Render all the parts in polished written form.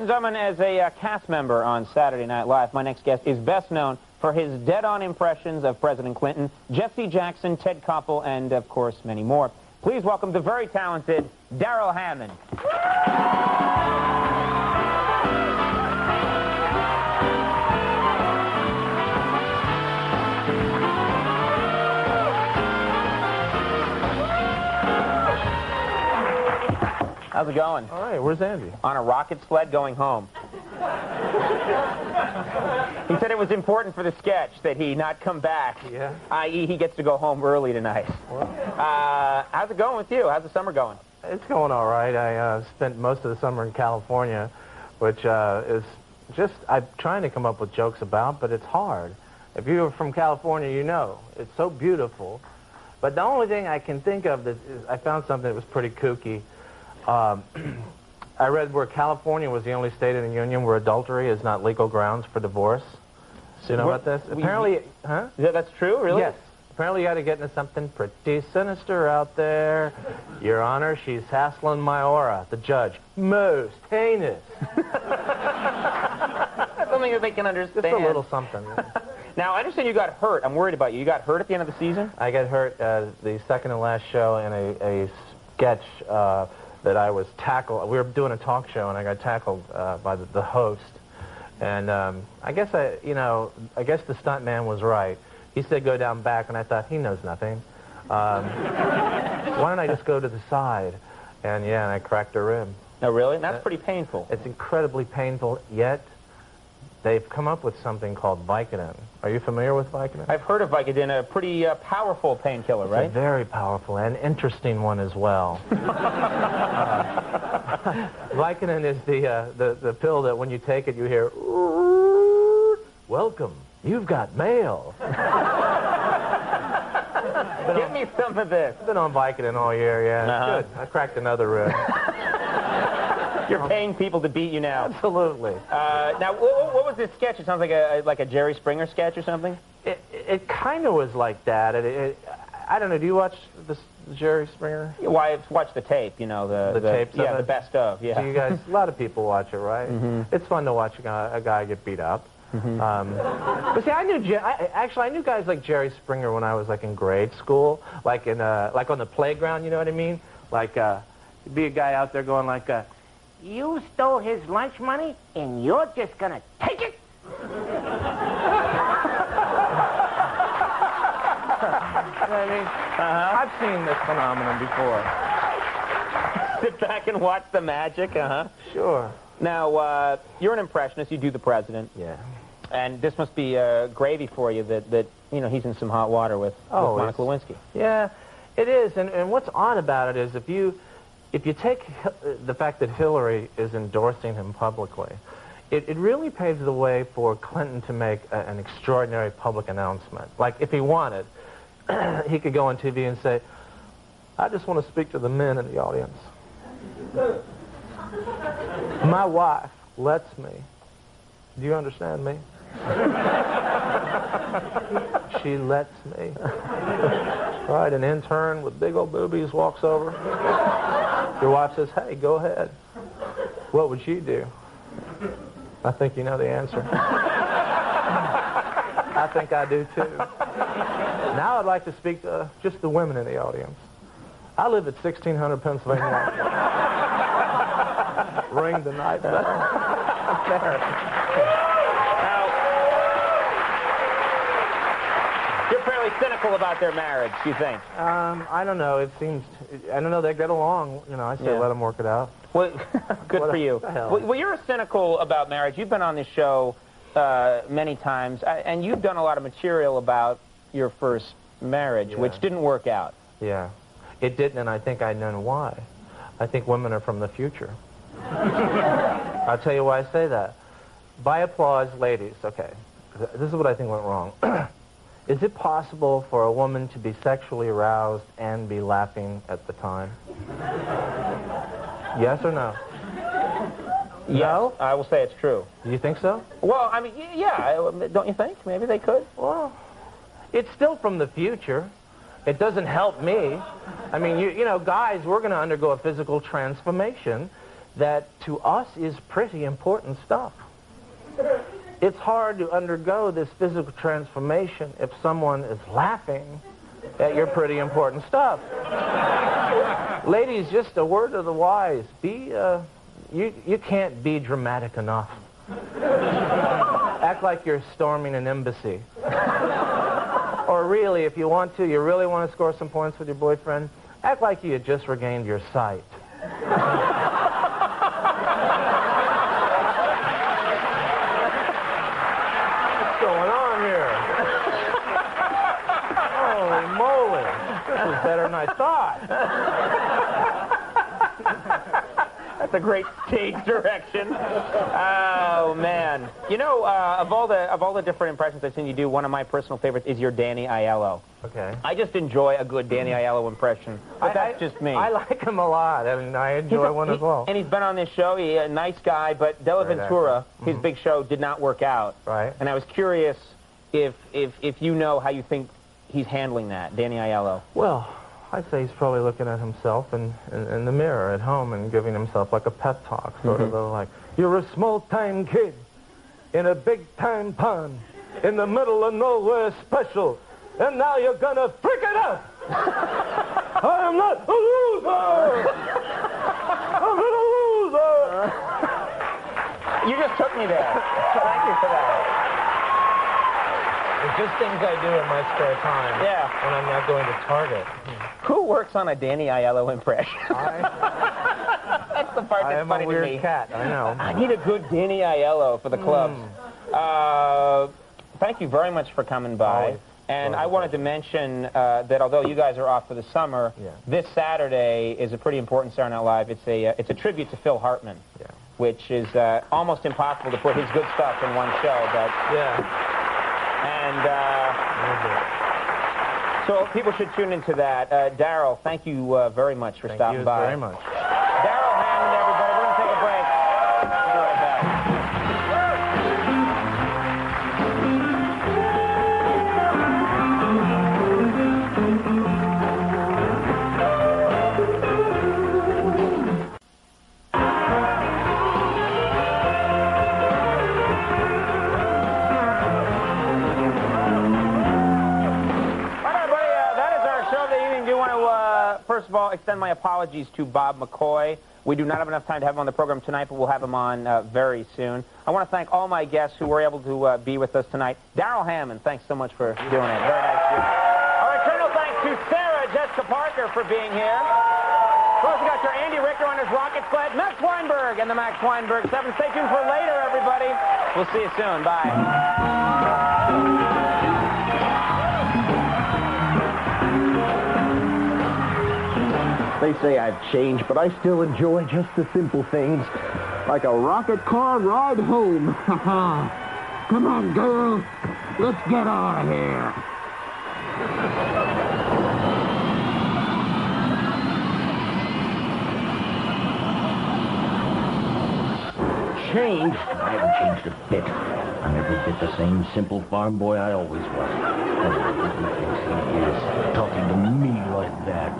and gentlemen, as a cast member on Saturday Night Live, my next guest is best known for his dead-on impressions of President Clinton, Jesse Jackson, Ted Koppel, and, of course, many more. Please welcome the very talented Darrell Hammond. How's it going? All right, where's Andy? On a rocket sled going home. He said it was important for the sketch that he not come back, i.e. he gets to go home early tonight. Well, how's it going with you? How's the summer going? it's going all right. I spent most of the summer in California, which is just, I'm trying to come up with jokes about, but it's hard. If you're from California, you know. It's so beautiful. But the only thing I can think of is I found something that was pretty kooky. I read where California was the only state in the union where adultery is not legal grounds for divorce. Do you know about this? Apparently, huh? Yeah, that's true, really? Yes. Apparently you got to get into something pretty sinister out there. Your Honor, she's hassling my aura. The judge, most heinous. Something that they can understand. Just a little something. Now, I understand you got hurt. I'm worried about you. You got hurt at the end of the season? I got hurt the second and last show in a sketch that I was tackled. We were doing a talk show, and I got tackled by the host. And I guess the stuntman was right. He said go down back, and I thought, he knows nothing. Why don't I just go to the side? And yeah, and I cracked a rib. Oh, really? That's pretty painful. It's incredibly painful, yet they've come up with something called Vicodin. Are you familiar with Vicodin? I've heard of Vicodin, a pretty powerful painkiller, right? It's a very powerful and interesting one as well. Vicodin is the pill that when you take it, you hear, welcome, you've got mail. Give me some of this. I've been on Vicodin all year, yeah. Good. I cracked another rib. You're paying people to beat you now. Absolutely. Now, what was this sketch? It sounds like a Jerry Springer sketch or something? It kind of was like that. I don't know. Do you watch this Jerry Springer? Yeah, well, I watched the tape. You know the tapes. Yeah, the best of. Yeah. So you guys, a lot of people watch it, right? Mm-hmm. It's fun to watch a guy get beat up. Mm-hmm. But see, I knew guys like Jerry Springer when I was like in grade school, like on the playground. You know what I mean? Like, you'd be a guy out there going like, "You stole his lunch money, and you're just gonna take it." You know what I mean? I've seen this phenomenon before. Sit back and watch the magic, Sure. Now, you're an impressionist. You do the president. Yeah. And this must be gravy for you that you know, he's in some hot water with Monica Lewinsky. Yeah, it is. And what's odd about it is if you take the fact that Hillary is endorsing him publicly, it really paves the way for Clinton to make an extraordinary public announcement. Like, if he wanted, he could go on TV and say, I just want to speak to the men in the audience. My wife lets me. Do you understand me? She lets me. Right, an intern with big old boobies walks over. Your wife says, hey, go ahead. What would she do? I think you know the answer. I think I do, too. Now I'd like to speak to just the women in the audience. I live at 1600 Pennsylvania. Ring the night bell. There. Now, you're fairly cynical about their marriage, you think? I don't know. It seems, I don't know, they get along. You know, I say let them work it out. Well, good for you. Well, you're cynical about marriage. You've been on this show many times, and you've done a lot of material about your first marriage, which didn't work out. Yeah, it didn't, and I think I know why. I think women are from the future. I'll tell you why I say that. By applause, ladies, okay, this is what I think went wrong. Is it possible for a woman to be sexually aroused and be laughing at the time? Yes or no? Yes, no? I will say it's true. Do you think so? Well, I mean, yeah, don't you think? Maybe they could? Well, it's still from the future. It doesn't help me. I mean, you know, guys, we're going to undergo a physical transformation that to us is pretty important stuff. It's hard to undergo this physical transformation if someone is laughing at your pretty important stuff. Ladies, just a word of the wise. You can't be dramatic enough. Act like you're storming an embassy. Or really, if you want to, you really want to score some points with your boyfriend, act like you had just regained your sight. What's going on here? Holy moly. This was better than I thought. That's a great stage direction. Oh, man. You know, of all the different impressions I've seen you do, one of my personal favorites is your Danny Aiello. Okay. I just enjoy a good Danny Aiello impression, but that's just me. I like him a lot, and I enjoy one as well. And he's been on this show. He's a nice guy, but Della Ventura, his big show, did not work out. Right. And I was curious if you know how you think he's handling that, Danny Aiello. Well, I'd say he's probably looking at himself in the mirror at home and giving himself like a pep talk, sort of like, you're a small-time kid in a big-time pond in the middle of nowhere special, and now you're gonna freak it out. I am not a loser. I'm not a loser. You just took me there. Thank you for that. It's just things I do in my spare time. Yeah. When I'm not going to Target. Who works on a Danny Aiello impression? That's the part that's funny to me. I am a weird cat, I know. I need a good Danny Aiello for the clubs. Thank you very much for coming by. Always. And I wanted to mention that although you guys are off for the summer, this Saturday is a pretty important Saturday Night Live. It's a tribute to Phil Hartman, which is almost impossible to put his good stuff in one show. But and so people should tune into that. Darrell, thank you very much for stopping by. Thank you very much. Darrell, Hammond, everybody. We're going to take a break. We'll be right back. First of all, extend my apologies to Bob McCoy. We do not have enough time to have him on the program tonight, but we'll have him on very soon. I want to thank all my guests who were able to be with us tonight. Darrell Hammond, thanks so much for doing it. Very nice of you. Our eternal thanks to Sarah Jessica Parker for being here. We also got your Andy Richter on his rocket sled, Max Weinberg and the Max Weinberg 7. Stay tuned for later, everybody. We'll see you soon. Bye. They say I've changed, but I still enjoy just the simple things, like a rocket car ride home. Come on, girl. Let's get out of here. Changed? I haven't changed a bit. I'm every bit the same simple farm boy I always was. And I really thinks he is, talking to me like that.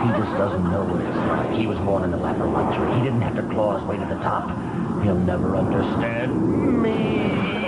He just doesn't know what it's like. He was born in the lap of luxury. He didn't have to claw his way to the top. He'll never understand me.